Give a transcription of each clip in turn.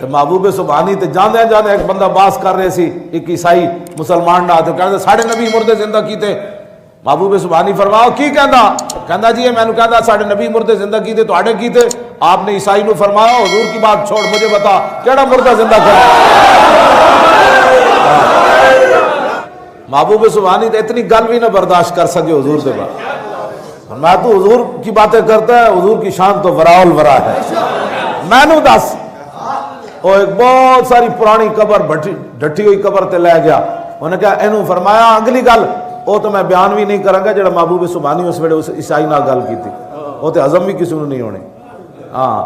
تے محبوب سبحانی تے جاندے جاندے ایک بندہ باس کر رہے سی، ایک عیسائی مسلمان نہ تے کہندے ساڈے نبی مردے زندہ کیتے۔ محبوب سبحانی فرماؤ کی کہندا جی یہ مینوں کہندا ساڈے نبی مردے زندہ کیتے تواڈے کیتے؟ آپ نے عیسائی نو فرمایا حضور کی بات چھوڑ، مجھے بتا کیڑا مردہ زندہ کرا؟ محبوب سبحانی تے اتنی گل بھی نہ برداشت کر سکے حضور دے بعد۔ میں تو حضور کی باتیں کرتا ہے، حضور کی شان تو وراء الورا ہے۔ مینوں دس وہ ایک بہت ساری پرانی قبر ڈٹھی ہوئی قبر تے لے گیا، انہیں کہا اینو فرمایا اگلی گل وہ تو میں بیان بھی نہیں کروں گا جڑا محبوب سبحانی اس ویلے اس عیسائی نال گل کی تھی، وہ تو ہضم بھی کسی نے نہیں ہونی۔ ہاں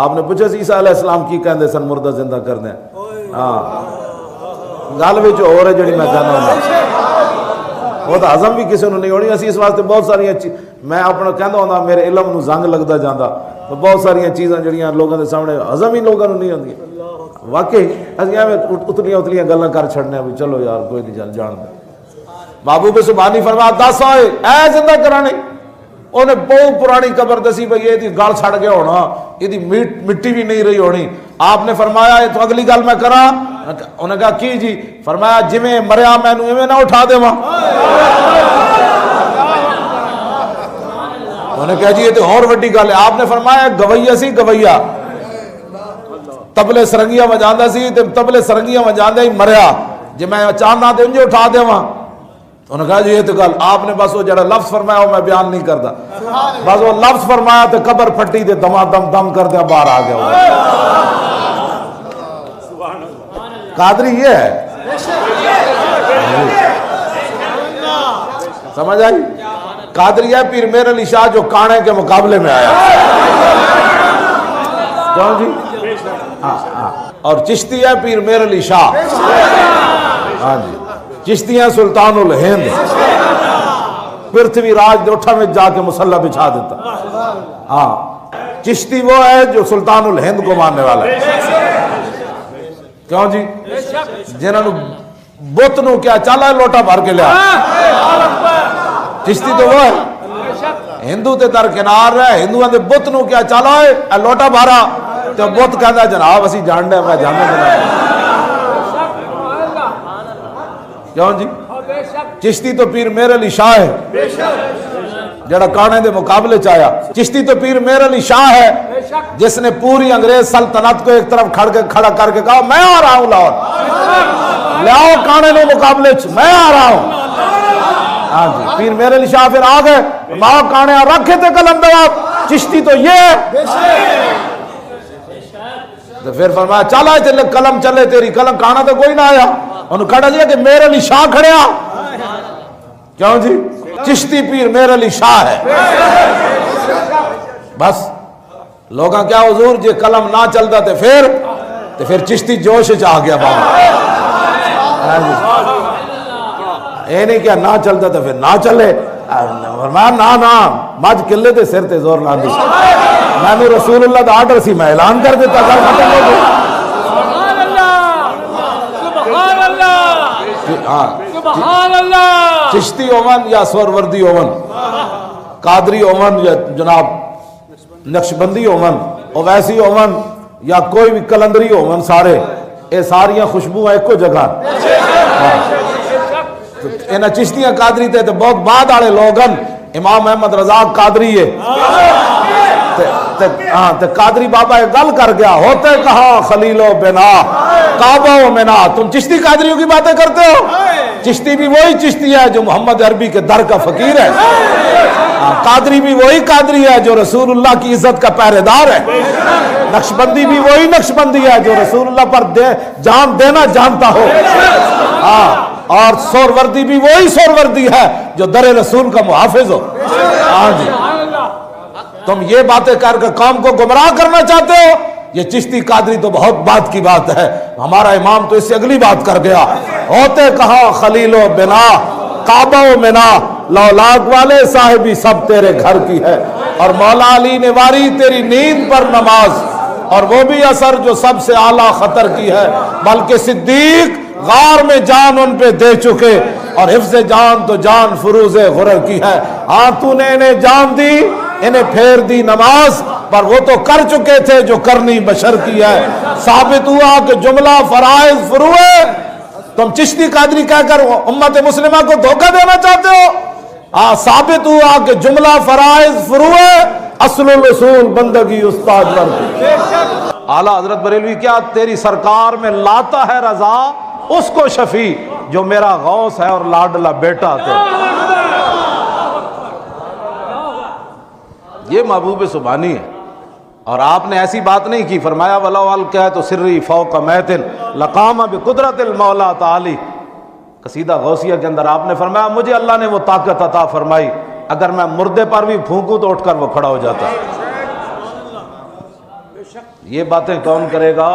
آپ نے پوچھا سی عیسیٰ علیہ السلام کی کہندے سن مردہ زندہ کرنے؟ ہاں گل وچ ہو رہے جڑی میں کہنا ہوں وہ تو ہضم بھی کسی نے نہیں ہونی۔ اسی اس واسطے بہت ساری میں اپنا کہندا ہوندا میرے علم نو زنگ لگدا جاندا، تو بہت ساری چیزاں جڑیاں لوگوں دے سامنے ہضم ہی لوگاں نو نہیں ہوندیاں۔ واقعی اسی ایویں اتلیاں گلاں کر چھڑنے بھی چلو یار کوئی نہیں جان دے۔ محبوب سبحانی فرمایا دس آئے اے زندہ کرانے؟ انہیں بہت پرانی قبر دسی بھئی یہ گل چھڑ گیا ہونا، یہ مٹی بھی نہیں رہی ہونی۔ آپ نے فرمایا تو اگلی گل میں کراں؟ انہیں کہا کی جی؟ فرمایا جویں مریا مینوں ایویں نہ اٹھا دیواں۔ انہیں کہا جی یہ تو اور وڈی گل ہے۔ آپ نے فرمایا گویا سی گویا تبلے سرنگیاں وجاندا سی تے تبلے سرنگیاں وجاندے ہی مریا، جے میں چاہنا تے انجے اٹھا دیواں۔ انہوں نے کہا جی یہ تو گل آپ نے بس وہ جڑا لفظ فرمایا وہ میں بیان نہیں کرتا، بس وہ لفظ فرمایا تو قبر پھٹی تے دما دم دم کر دیا باہر آ گیا۔ قادری یہ ہے، سمجھ آئی؟ قادری ہے پیر میر علی شاہ جو کانے کے مقابلے میں آیا، کیوں جی؟ اور چشتی ہے پیر میر علی شاہ، ہاں جی چشتیاں سلطان الہند، پرتھوی راج دوٹھا میں جا کے مسلح بچھا دیتا۔ ہاں چشتی وہ ہے جو سلطان الہند کو ماننے والا ہے، کیوں جی؟ جنہوں نے بت نو کیا چالا لوٹا بھر کے لیا، چشتی تو وہ ہے۔ ہندو تے درکنار ہے، ہندوؤں دے بت نو کیا چالا ہے لوٹا بھارا تو بت کہندا جناب اسی جاننے میں جاننے جناب، کیوں جی؟ چشتی تو پیر میر علی شاہ ہے جڑا کانے دے مقابلے چاہیا۔ چشتی تو پیر میر علی شاہ ہے جس نے پوری انگریز سلطنت کو ایک طرف کھڑا کر کے کہا میں آ رہا ہوں لاہور، لاؤ کانے دے مقابلے میں آ رہا ہوں۔ ہاں جی پیر میر علی شاہ پھر آ گئے، ماں کانے رکھے تھے قلم دواب، چشتی تو یہ ہے۔ تو پھر فرمایا چلا چلے قلم چلے تیری قلم، کانا تو کوئی نہ آیا، انہوں کہا جی کہ میر علی شاہ کھڑیا، کیوں جی؟ چشتی پیر میر علی شاہ ہے۔ بس لوگاں کیا حضور جے قلم نہ چلتا تو پھر چشتی جوش آ گیا بابا، یہ نہیں کیا نہ چلتا تو پھر نہ چلے، فرمایا نہ مجھ کلے تے سر تے زور نہ دی، میں نے رسول اللہ دا آرڈر سی میں اعلان کر دیتا گل ختم ہو گئی۔ سبحان اللہ، چشتی اومن یا سوروردی اومن، قادری اومن یا جناب نقشبندی اومن، اویسی اومن یا کوئی بھی کلندری اومن، سارے اے ساریاں خوشبو ایک کو جگہ۔ انہاں چشتیاں قادری تے بہت بعد آڑے لوگن، امام احمد رضا قادری ہے تے قادری بابا ایک گل کر گیا، ہوتے کہاں خلیل و بنا کعبہ و منا۔ تم چشتی قادریوں کی باتیں کرتے ہو، چشتی بھی وہی چشتی ہے جو محمد عربی کے در کا فقیر ہے، قادری بھی وہی قادری ہے جو رسول اللہ کی عزت کا پہرے دار ہے، نقشبندی بھی وہی نقشبندی ہے جو رسول اللہ پر جان دینا جانتا ہو، اور سوروردی بھی وہی سوروردی ہے جو در رسول کا محافظ ہو۔ ہاں جی تم یہ باتیں کر کے قوم کو گمراہ کرنا چاہتے ہو، یہ چشتی قادری تو بہت بات کی بات ہے، ہمارا امام تو اس سے اگلی بات کر گیا، ہوتے کہاں خلیل و بنا کعبہ و منا، لولاک والے صاحبی سب تیرے گھر کی ہے، اور مولا علی نے واری تیری نیند پر نماز، اور وہ بھی اثر جو سب سے اعلیٰ خطر کی ہے، بلکہ صدیق غار میں جان ان پہ دے چکے، اور حفظ جان تو جان فروز غرر کی ہے۔ ہاں تو نے انہیں جان دی، انہیں پھیر دی نماز، پر وہ تو کر چکے تھے جو کرنی بشر کی ہے. ثابت ہوا کہ جملہ فرائض فروع ہے. تم چشتی قادری کہہ کر امت مسلمہ کو دھوکہ دینا چاہتے ہو. ثابت ہوا کہ جملہ فرائض فروع ہے، اصل الاصول بندگی استاد ورد. اعلیٰ حضرت بریلوی کیا تیری سرکار میں لاتا ہے رضا اس کو شفیع جو میرا غوث ہے اور لاڈلا بیٹا تھے. یہ محبوب سبحانی ہے. اور آپ نے ایسی بات نہیں کی، فرمایا وَلَوْ أَلْقَيْتُ سِرِّي فَوْقَ مَيْتٍ لَقَامَ بِقُدْرَةِ الْمَوْلَى تعالی. قصیدہ غوثیہ کے اندر آپ نے فرمایا مجھے اللہ نے وہ طاقت عطا فرمائی، اگر میں مردے پر بھی پھونکوں تو اٹھ کر وہ کھڑا ہو جاتا. یہ باتیں کون کرے گا؟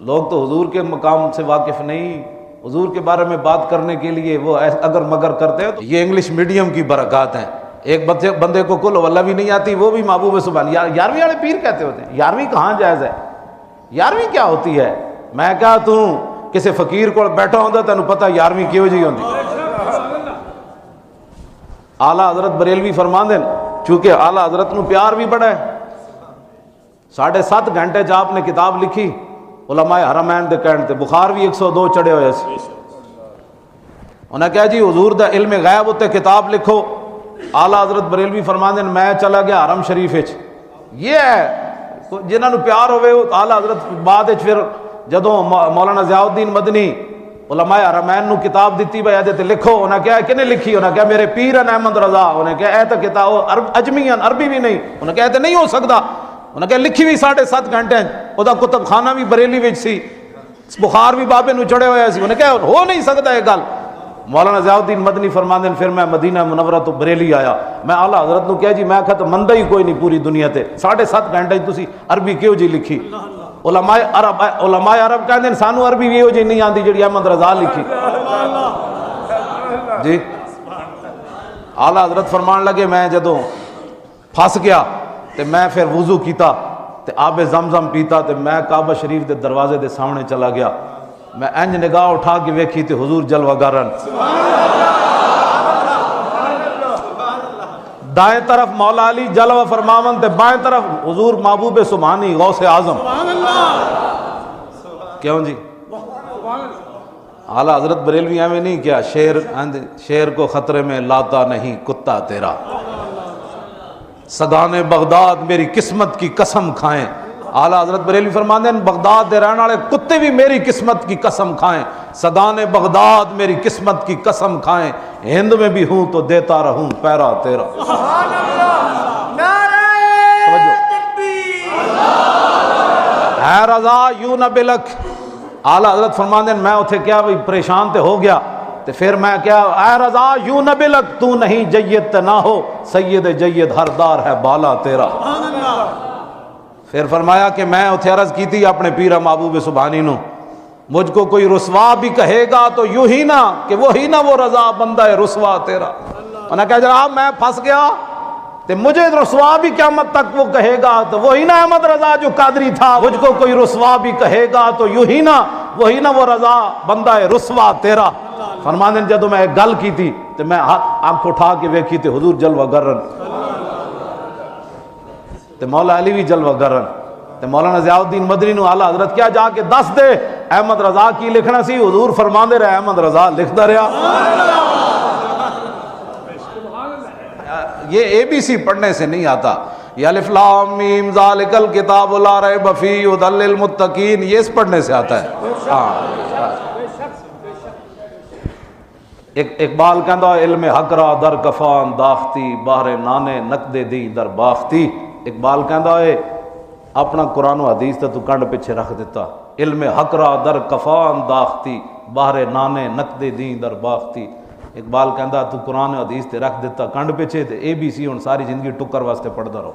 لوگ تو حضور کے مقام سے واقف نہیں. حضور کے بارے میں بات کرنے کے لیے وہ اگر مگر کرتے ہیں. یہ انگلش میڈیم کی برکات ہیں. ایک بندے کو کل واللہ بھی نہیں آتی، وہ بھی محبوب سبحانی. 11ویں والے پیر کہتے ہوتے ہیں 11ویں کہاں جائز ہے؟ 11ویں کیا ہوتی ہے؟ میں کہا تو کسی فقیر کو بیٹھا ہوتا تینوں پتہ 11ویں کیوں جی ہوتی. اعلیٰ حضرت بریلوی فرماندے چونکہ اعلیٰ حضرت نو پیار بھی بڑا ہے. 7.5 گھنٹے جب آپ نے کتاب لکھی علماء حرمین دے کہن تے بخار بھی 102 چڑھے ہوئے سی. انہیں کہا جی حضور دا علم غیب ہوتے کتاب لکھو. اعلیٰ حضرت بریلوی فرماندے میں چلا گیا حرم شریف وچ. یہ ہے جنہاں نو پیار ہوئے. اعلیٰ حضرت بعد پھر جدوں مولانا ضیاء الدین مدنی علماء حرمین نو کتاب دیتی بھائی تے لکھو. انہیں کہا کنے لکھی؟ انہیں کہا میرے پیر ہیں احمد رضا. انہیں کہا اے تو کتاب اجمی ہیں عربی بھی نہیں. انہیں کہا نہیں ہو سکتا. انہیں کہا لکھی بھی 7.5 گھنٹے او دا کتب خانہ بھی بریلی وچ سی، بخار بھی بابے نو چڑھے ہوئے سی. انہیں کہا ہو نہیں سکتا یہ گل. مولانا ضیاء الدین مدنی فرماندے پھر میں مدینہ منورہ تو بریلی آیا. میں اعلیٰ حضرت نو کہا جی میں کہا تو مندہ ہی کوئی نہیں پوری دنیا تے 7.5 گھنٹے تسی عربی کیوں جی لکھی؟ علماء عرب کہندے سانو عربی بھی ہو جی نہیں آندی جڑی احمد رضا لکھی. جی اعلیٰ حضرت فرمان لگے میں جدوں پھس گیا تے میں پھر وضو کیتا تے آب زمزم پیتا تے میں کعبہ شریف دے دروازے دے سامنے چلا گیا. میں انج نگاہ اٹھا کے ویکھی تے حضور جلوہ گرن. دائیں طرف مولا علی جلوہ فرماون تے بائیں طرف حضور محبوب سبحانی غوث اعظم. کیوں جی؟ اعلیٰ حضرت بریلوی ہمیں نہیں کیا شیر کو خطرے میں لاتا نہیں کتا تیرا. سگانے بغداد میری قسمت کی قسم کھائیں. اعلیٰ حضرت بریلوی فرماندے ہیں بغداد دے رہنے والے کتے بھی میری قسمت کی قسم کھائیں. سگانے بغداد میری قسمت کی قسم کھائیں. ہند میں بھی ہوں تو دیتا رہوں پیرا تیرا. اے رضا یوں نہ بلک. اعلیٰ حضرت فرماندے ہیں میں اتھے کیا بھی پریشان تے ہو گیا تے پھر میں کیا اے رضا یوں نہ بلک تو نہیں جید تے نہ ہو سید جید ہر دار ہے بالا تیرا. پھر فرمایا کہ میں اتھے عرض کی تھی اپنے پیرہ محبوب سبحانی نو مجھ کو کوئی رسوا بھی کہے گا تو یوں ہی نہ کہ وہی نہ وہ رضا بندہ ہے رسوا تیرا. انہوں نے کہا جناب میں پھنس گیا تے مجھے رسوا بھی قیامت تک وہ کہے گا تو وہی نہ احمد رضا جو قادری تھا. مجھ کو کوئی رسوا بھی کہے گا تو یوں ہی نہ وہی نہ وہ رضا بندہ ہے رسوا تیرا. فرمانے جدوں میں ایک گل کی تھی تو میں آنکھ اٹھا کے ویکھی تے حضور جلوہ گرن تے مولا علی بھی جلوہ گرن تے مولانا ضیاء الدین مدنی نو اعلیٰ حضرت کیا جا کے دس دے احمد رضا کی لکھنا سی. حضور فرماندے رہے احمد رضا لکھدا رہا. یہ اے بی سی پڑھنے سے نہیں آتا. یہ الف لام میم ذالک الکتاب لا ریب فیہ ھدی للمتقین یہ اس پڑھنے سے آتا ہے. اقبال کہندا علم حق را در کفان داختی باہر نانے نقد دی در باختی. اقبال کہندا ہے اپنا قرآن و حدیث تے تو کنڈ پیچھے رکھ دیتا. علم حق را در کفان داختی باہر نانے نقد دی در باختی. اقبال کہندا تو قرآن و حدیث تے رکھ دیتا کنڈ پیچھے تے اے بی سی ہن ساری زندگی ٹکر واسطے پڑھدا رہو.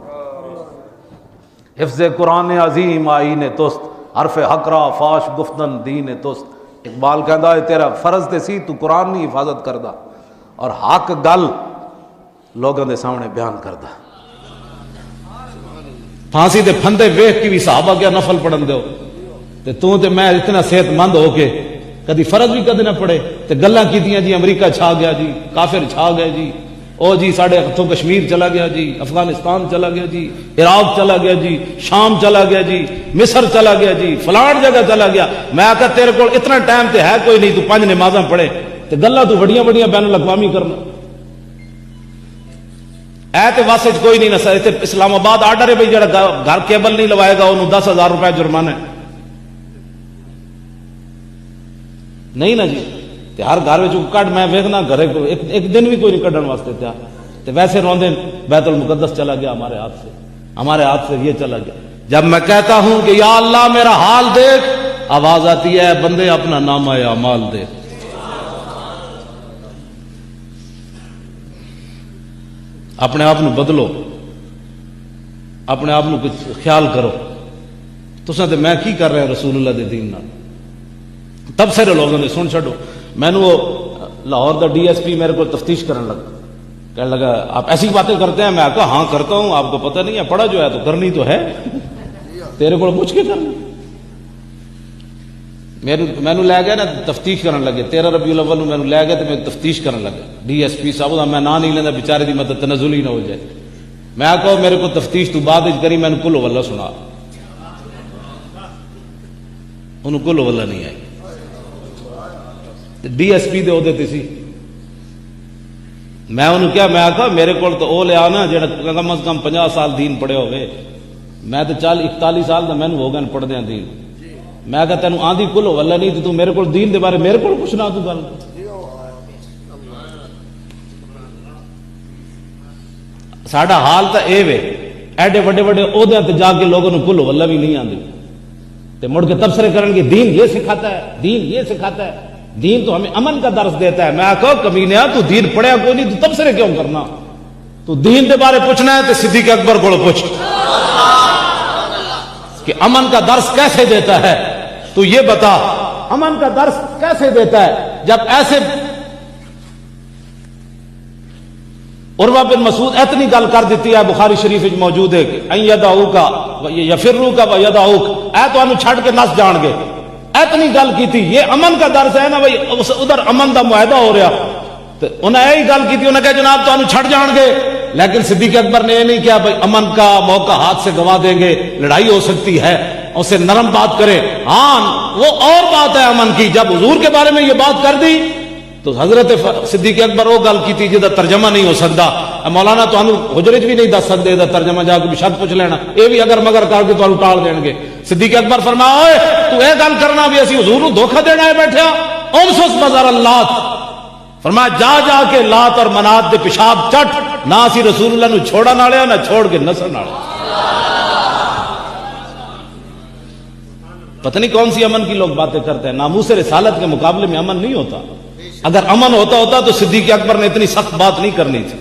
حفظ قرآن عظیم آئین توست حرف حق را فاش گفتن دین توست. اقبال کہندا ہے تیرا فرض تے سی تو قرآن کی حفاظت کردا اور حق گل لوگوں دے سامنے بیان کردا. پھانسی دے پھندے ویکھ کے بھی صحابہ کیا نفل پڑھن دیو تے تو تے میں اتنا صحت مند ہو کے کدی فرض بھی کدی نہ پڑھے تے گلاں کیتیاں جی امریکہ چھا گیا جی کافر چھا گئے جی او جی ساڑھے ہاتھوں کشمیر چلا گیا جی، افغانستان چلا گیا جی، عراق چلا گیا جی، شام چلا گیا جی، مصر چلا گیا جی، فلان جگہ چلا گیا. میں آخا تیرے کو اتنا ٹائم تے ہے کوئی نہیں، تو 5 نمازاں پڑھے تے گلاں تو بڑیاں بڑیاں بین الاقوامی کرنا. اے تے واسطے کوئی نہیں نہ تے اسلام آباد آرڈر ہے بھائی جڑا گھر کیبل نہیں لوائے گا انہوں 10,000 روپے جرمانہ ہے. نہیں نا جی، تے ہر گھر وچ کڈ میں ویکھنا گھرے کو ایک دن بھی کوئی نہیں کڈن واسطے تیار. تے ویسے روندے بیت المقدس چلا گیا ہمارے ہاتھ سے یہ چلا گیا. جب میں کہتا ہوں کہ یا اللہ میرا حال دیکھ، آواز آتی ہے بندے اپنا نامہ اعمال دیکھ. اپنے آپ بدلو، اپنے آپ کچھ خیال کرو. تساں تے میں کی کر رہے ہیں رسول اللہ دے دین نال. تب سارے لوگوں نے سن چھڈو. میں نے وہ Lahore the D S P میرے کو تفتیش کرنے لگا، کہنے لگا آپ ایسی باتیں کرتے ہیں. میں کہا ہاں کرتا ہوں، آپ کو پتہ نہیں ہے، پڑھا جو ہے تو کرنی تو ہے، تیرے کو پوچھ کے کرنا. مینو لے گیا نا تفتیش کرنے لگے. 13 ربیع الاول میں لے گیا تو میں تفتیش کرنے لگا. ڈی ایس پی صاحب میں نہ نہیں لینا بیچارے دی مدد تنزل ہی نہ ہو جائے. میں کہو میرے کو تفتیش تو بعد کری، میں نے کل واللہ سنا، انہوں کل واللہ نہیں آئی. ڈی ایس پی دے عہدے تے سی. میں انہوں کیا، میں آخا میرے کو تو وہ لیا نا جڑا کم از کم 50 سال دین پڑھے ہوئے. میں تو 41 سال کا مینو ہو گیا پڑھ دیا دین. میں کہا تینوں آندھی کل واللہ نہیں تو میرے کو دین دے بارے میرے کو پوچھنا. تو گل ساڈا حال تو یہ وے، ایڈے وڈے وڈے عہدے تے جا کے لوگوں کل واللہ بھی نہیں آندی تے مڑ کے تبصرے کرن گے دین یہ سکھاتا ہے، دین یہ سکھاتا ہے، دین تو ہمیں امن کا درس دیتا ہے. میں کہو کمینیا تو دین پڑھیا کوئی نہیں تو تبصرے کیوں کرنا؟ تو دین دے بارے پوچھنا ہے تو صدیق اکبر کو پوچھ کہ امن کا درس کیسے دیتا ہے. تو یہ بتا امن کا درس کیسے دیتا ہے جب ایسے عروہ بن مسعود اتنی گل کر دیتی ہے، بخاری شریف میں موجود ہے کہ ان یدعوک یفروک و یدعوک، اے تو انہوں چھڑ کے نس جان گے. اتنی گل کی تھی. یہ امن کا درس ہے نا بھائی، ادھر امن دا معاہدہ ہو رہا تو انہیں یہی گل کی تھی. انہیں کہا جناب تو انہوں چھڑ جان گے. لیکن صدیق اکبر نے یہ نہیں کیا بھائی امن کا موقع ہاتھ سے گوا دیں گے، لڑائی ہو سکتی ہے، اسے نرم بات کرے. ہاں وہ اور بات ہے امن کی. جب حضور کے بارے میں یہ بات کر دی تو حضرت صدیق اکبر وہ گل کی تھی جہاں ترجمہ نہیں ہو سکتا. مولانا تو حجرت بھی نہیں دس سکتے، ترجمہ جا کے شرط پوچھ لینا، یہ بھی اگر مگر کر کے تو ٹال دیں گے. صدیق اکبر فرمایا تو یہ گل کرنا بھی اسی حضور کو دھوکہ دینا ہے بیٹھا. انسس بازار اللات، فرمایا جا جا کے لات اور منات دے پیشاب چٹ. نہ اسی رسول اللہ نو چھوڑا نالیا نہ چھوڑ کے نسل نالیا. پتہ نہیں کون سی امن کی لوگ باتیں کرتے ہیں. ناموس رسالت کے مقابلے میں امن نہیں ہوتا. اگر امن ہوتا تو صدیق اکبر نے اتنی سخت بات نہیں کرنی تھی.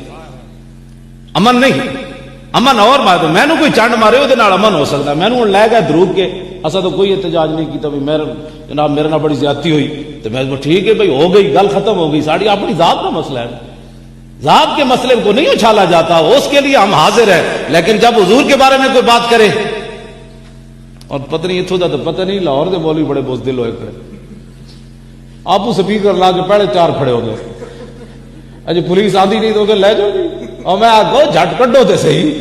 امن نہیں، امن اور بات. میں نے کوئی چانڈ مارے وہ امن ہو سکتا. میں نے لے گیا دروگ کے، اصا تو کوئی احتجاج نہیں کیتا بھی جناب میرے نہ بڑی زیادتی ہوئی تو میں ٹھیک ہے بھائی ہو گئی، گل ختم ہو گئی. ساری اپنی ذات کا مسئلہ ہے، ذات کے مسئلے کو نہیں اچھالا جاتا، اس کے لیے ہم حاضر ہیں. لیکن جب حضور کے بارے میں کوئی بات کرے، اور پتہ نہیں اتوں کا تو پتہ نہیں، لاہور کے مولوی بڑے بزدل ہوئے کھڑے، آپ سپیکر لا کے پہلے 4 کھڑے ہو گئے. اجے پولیس آدھی نہیں تو لے جاؤ گی. اور میں آگو جھٹ کڈو تے صحیح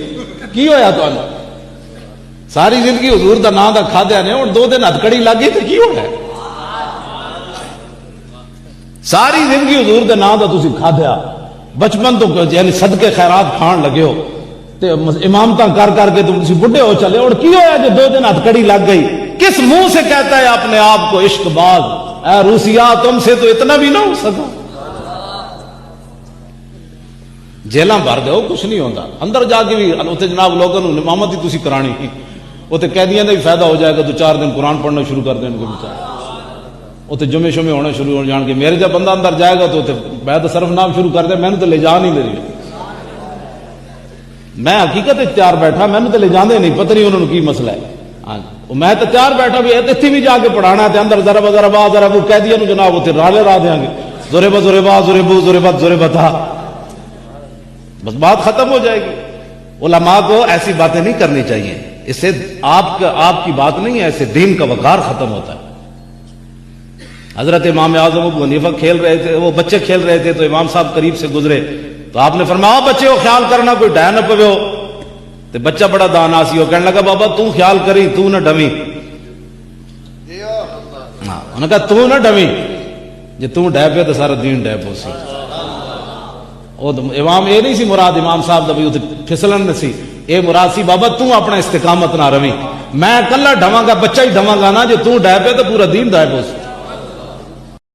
کی ہویا تو ساری زندگی حضور دا نام دا کھادیا نے، ہوں 2 دن ہتکڑی لگ گئی تو کی ہو گیا؟ ساری زندگی حضور دے نام دا تسی کھادیا، بچپن تو یعنی صدقے خیرات کھان لگے ہو تے امامتاں کر کر کے تم بڈھے ہو چلے، اور کی ہویا جو 2 دن ہتکڑی لگ گئی؟ کس منہ سے کہتا ہے اپنے آپ کو عشق باز؟ اے روسیا تم سے تو اتنا بھی نہ ہو سکا. جیلاں بھر دو کچھ نہیں ہوتا. اندر جا کے بھی اتنے جناب لوگوں نے امامت ہی تسی کرانی، اتنے قیدیاں کا بھی فائدہ ہو جائے گا. تو 4 دن قرآن پڑھنا شروع کر دیں گے بیچارے، اتنے جمعے شمے ہونا شروع ہو جان گے. میرے جب بندہ اندر جائے گا تو بیت صرف نام شروع کر دے، میں نے تو لے جا نہیں دے رہی. میں حقیقت تیار بیٹھا، میں نے تو لے جانے نہیں، پتہ نہیں انہوں نے کی مسئلہ ہے. میں تو تیار بیٹھا بھی اتنے بھی جا کے پڑھانا ہے. اندر ذرا ذرا وہ قیدیاں جناب اتنے رالے را دیں گے، زورے با زورے با زورے بو زورے بت زورے بتا، بس بات ختم ہو جائے گی. علماء کو ایسی باتیں نہیں کرنی چاہیے. اس سے آپ کی بات نہیں ہے، ایسے دین کا وقار ختم ہوتا ہے. حضرت امام اعظم ابو حنیفہ کھیل رہے تھے، وہ بچے کھیل رہے تھے تو امام صاحب قریب سے گزرے تو آپ نے فرمایا بچے ہو خیال کرنا کوئی ڈہ نہ پوے ہو. تو بچہ بڑا دانا سی ہو کہنے لگا بابا تو خیال کری تو نہ ڈمی. انہوں نے کہا تو نہ ڈمی جی تو ڈہ پہ تو سارا دین ڈہ پو سی. امام یہ نہیں سی مراد امام صاحب دا بھی اتنے پھسلن نہ سی, اے مراد سی بابا تو اپنا استقامت نہ روی, میں کلا ڈواں گا بچہ ہی ڈواں گا نا, جی تو ڈہ پہ تو پورا دین ڈہ پو سی.